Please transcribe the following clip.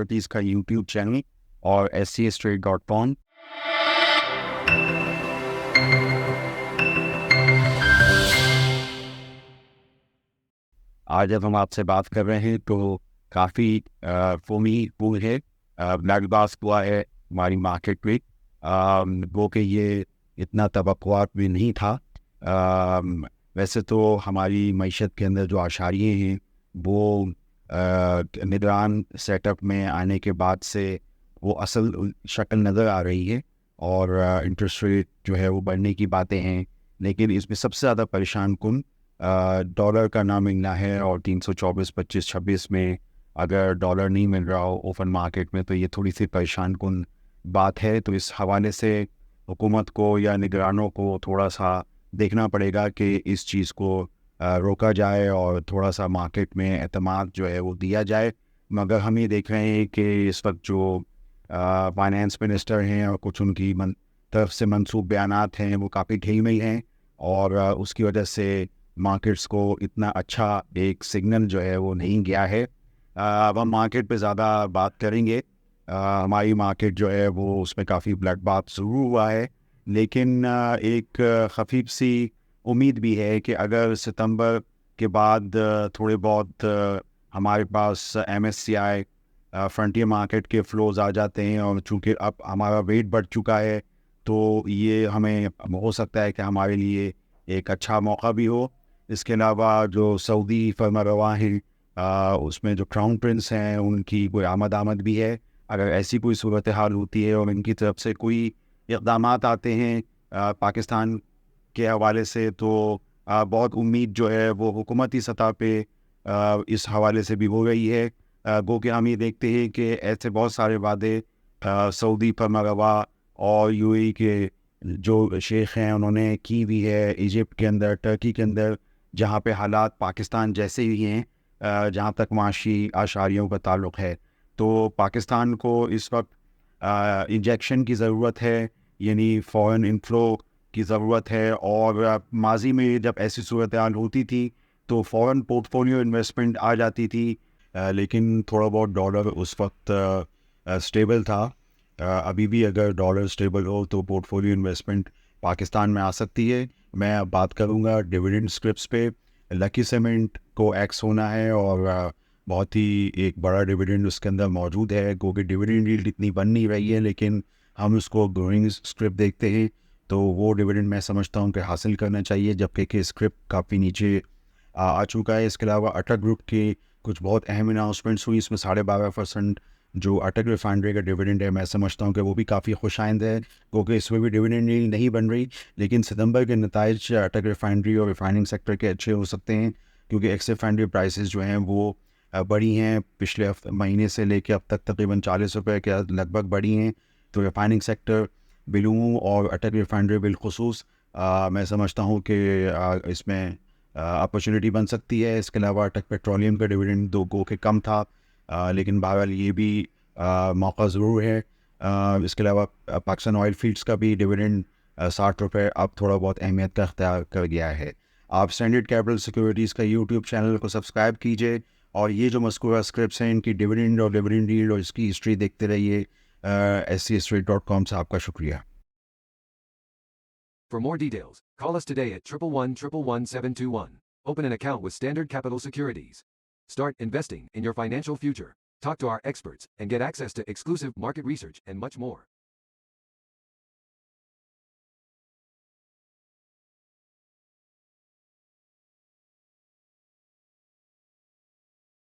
Expertise का YouTube channel और SCSTRADE.com। आज जब हम आपसे बात कर रहे हैं तो काफ़ी फोमी हुई है, ब्लैक बास हुआ है हमारी मार्केट में, वो कि ये इतना तवक्कुआत भी नहीं था। वैसे तो हमारी मईशत के अंदर जो आशारिये हैं वो निगरान सेटअप में आने के बाद से वो असल शक्ल नज़र आ रही है और इंटरेस्ट रेट जो है वो बढ़ने की बातें हैं, लेकिन इसमें सबसे ज़्यादा परेशान कुन डॉलर का ना मिलना है। और 324, 25, 26 में अगर डॉलर नहीं मिल रहा हो ओपन मार्केट में तो ये थोड़ी सी परेशान कुन बात है। तो इस हवाले से हुकूमत को या निगरानों को थोड़ा सा देखना पड़ेगा कि इस चीज़ को रोका जाए और थोड़ा सा मार्केट में एतमाद जो है वो दिया जाए। मगर हम ये देख रहे हैं कि इस वक्त जो फाइनेंस मिनिस्टर हैं और कुछ उनकी तरफ से मनसूब बयानात हैं वो काफ़ी ढीलमई हैं और उसकी वजह से मार्केट्स को इतना अच्छा एक सिग्नल जो है वो नहीं गया है। अब हम मार्केट पे ज़्यादा बात करेंगे। हमारी मार्केट जो है वो उसमें काफ़ी ब्लड बात शुरू हुआ है, लेकिन एक खफीफ सी उम्मीद भी है कि अगर सितंबर के बाद थोड़े बहुत हमारे पास MSCI फ्रंटियर मार्केट के फ्लोज आ जाते हैं और चूँकि अब हमारा वेट बढ़ चुका है तो ये हमें हो सकता है कि हमारे लिए एक अच्छा मौका भी हो। इसके अलावा जो सऊदी फर्मा रवा हैं उसमें जो क्राउन प्रिंस हैं उनकी कोई आमद भी है। अगर ऐसी कोई सूरत हाल होती है और इनकी तरफ से कोई इक़दाम आते हैं पाकिस्तान के हवाले से तो बहुत उम्मीद जो है वो हुकूमती सतह पे इस हवाले से भी हो रही है। गो कि हम ये देखते हैं कि ऐसे बहुत सारे वादे सऊदी फर्मा रवा और UAE के जो शेख हैं उन्होंने की भी है, इजिप्ट के अंदर, टर्की के अंदर, जहाँ पे हालात पाकिस्तान जैसे ही हैं जहाँ तक माशी आशारियों का ताल्लुक़ है। तो पाकिस्तान को इस वक्त इंजेक्शन की ज़रूरत है, यानी फ़ॉरेन इनफ्लो की ज़रूरत है। और माजी में जब ऐसी सूरत हाल होती थी तो फ़ॉरेन पोर्टफोलियो इन्वेस्टमेंट आ जाती थी, लेकिन थोड़ा बहुत डॉलर उस वक्त स्टेबल था। अभी भी अगर डॉलर स्टेबल हो तो पोर्टफोलियो इन्वेस्टमेंट पाकिस्तान में आ सकती है। मैं अब बात करूँगा डिविडेंड स्क्रिप्ट्स पे। लकी सीमेंट को एक्स होना है और बहुत ही एक बड़ा डिविडेंड उसके अंदर मौजूद है, क्योंकि डिविडेंड यील्ड इतनी बन नहीं रही है, लेकिन हम उसको ग्रोइंग स्क्रिप्ट देखते हैं तो वो डिविडेंड मैं समझता हूँ कि हासिल करना चाहिए, जबकि कि स्क्रिप्ट काफ़ी नीचे आ चुका है। इसके अलावा अटक ग्रुप की कुछ बहुत अहम अनाउंसमेंट्स हुई, इसमें 12.5% जो अटक रिफाइनरी का डिविडेंड है मैं समझता हूँ कि वो भी काफ़ी खुशाइंद है, क्योंकि इसमें भी डिविडेंड नहीं बन रही। लेकिन सितंबर के नताइज अटक रिफाइनरी और रिफाइनिंग सेक्टर के अच्छे हो सकते हैं, क्योंकि एक्स रिफाइनरी प्राइसेस जो हैं वो बढ़ी हैं पिछले महीने से लेकर अब तक तकरीबन 40 रुपये के लगभग बढ़ी हैं। तो रिफाइनिंग सेक्टर बिलूम और अटक रिफाइनरी बिलखुसूस मैं समझता हूँ कि इसमें अपॉर्चुनिटी बन सकती है। इसके अलावा अटक पेट्रोलियम का डिविडेंड 2 गो के कम था, लेकिन बहरहाल ये भी मौका ज़रूर है। इसके अलावा पाकिस्तान ऑयल फील्ड्स का भी डिविडेंड 60 रुपये अब थोड़ा बहुत अहमियत का अख्तियार कर गया है। आप स्टैंडर्ड कैपिटल सिक्योरिटीज़ का यूट्यूब चैनल को सब्सक्राइब कीजिए और ये जो मज़कूरा स्क्रिप्ट्स हैं इनकी डिविडेंड और डिविडेंड यील्ड और इसकी हिस्ट्री देखते रहिए। SCSTRADE.com से आपका शुक्रिया। For more details, call us today at 111-111-721. Open an account with Standard Capital Securities. Start investing in your financial future. Talk to our experts and get access to exclusive market research and much more.